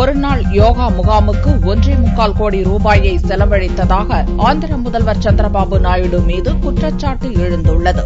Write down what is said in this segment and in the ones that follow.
ஒருநாள் யோகா முகாமுக்கு 1.25 கோடி ரூபாயை செலவழித்ததாக ஆந்திர முதல்வர் சந்திரபாபு நாயுடு மீது குற்றச்சாட்டு எழுந்துள்ளது.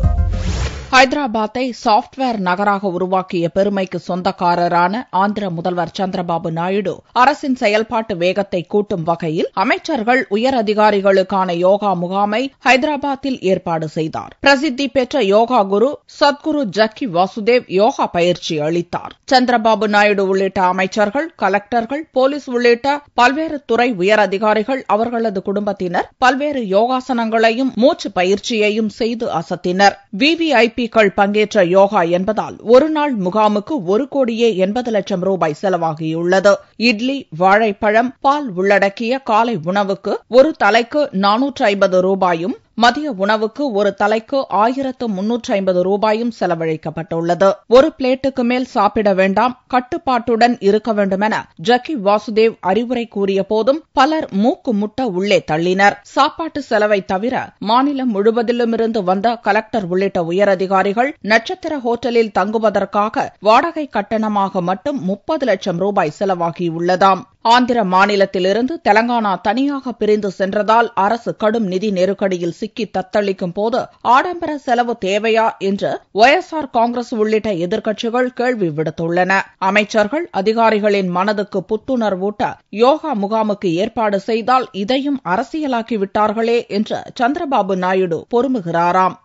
ஹைதராபாத்தை சாப்ட்வேர் நகராக உருவாக்கிய பெருமைக்கு சொந்தக்காரரான ஆந்திர முதல்வர் சந்திரபாபு நாயுடு அரசின் செயல்பாட்டு வேகத்தை கூட்டும் வகையில் அமைச்சர்கள் உயர் அதிகாரிகளுக்கான யோகா முகாமை ஹைதராபாத்தில் ஏற்பாடு செய்தார். பிரசித்தி பெற்ற யோகா குரு சத்குரு ஜக்கி வாசுதேவ் யோகா பயிற்சி அளித்தார். சந்திரபாபு நாயுடு உள்ளிட்ட அமைச்சர்கள், கலெக்டர்கள், போலீஸ் உள்ளிட்ட பல்வேறு துறை உயர் அதிகாரிகள், அவர்களது குடும்பத்தினர் பல்வேறு யோகாசனங்களையும் மூச்சு பயிற்சியையும் செய்து அசத்தினர். விவிஐபிக்கள் பங்கேற்ற யோகா என்பதால் ஒருநாள் முகாமுக்கு 1,80,00,000 ரூபாய் செலவாகியுள்ளது. இட்லி, வாழைப்பழம், பால் உள்ளடக்கிய காலை உணவுக்கு ஒரு தலைக்கு 450 ரூபாயும், மதிய உணவுக்கு ஒரு தலைக்கு 1,350 ரூபாயும் செலவழிக்கப்பட்டுள்ளது. ஒரு பிளேட்டுக்கு மேல் சாப்பிட வேண்டாம், கட்டுப்பாட்டுடன் இருக்க வேண்டுமென ஜக்கி வாசுதேவ் அறிவுரை கூறிய போதும் பலர் மூக்கு முட்ட உள்ளே தள்ளினர். சாப்பாட்டு செலவை தவிர மாநிலம் முழுவதிலுமிருந்து வந்த கலெக்டர் உள்ளிட்ட உயரதிகாரிகள் நட்சத்திர ஹோட்டலில் தங்குவதற்காக வாடகை கட்டணமாக மட்டும் 30 லட்சம் ரூபாய் செலவாகியுள்ளதாம். ஆந்திர மாநிலத்திலிருந்து தெலங்கானா தனியாக பிரிந்து சென்றதால் அரசு கடும் நிதி நெருக்கடியில் சிக்கி தத்தளிக்கும் போது ஆடம்பர செலவு தேவையா என்று ஒய்எஸ்ஆர் காங்கிரஸ் உள்ளிட்ட எதிர்க்கட்சிகள் கேள்வி விடுத்துள்ளன. அமைச்சர்கள், அதிகாரிகளின் மனதுக்கு புத்துணர்வூட்ட யோகா முகாமுக்கு ஏற்பாடு செய்தால் இதையும் அரசியலாக்கிவிட்டார்களே என்று சந்திரபாபு நாயுடு பொறுமுகிறாராம்.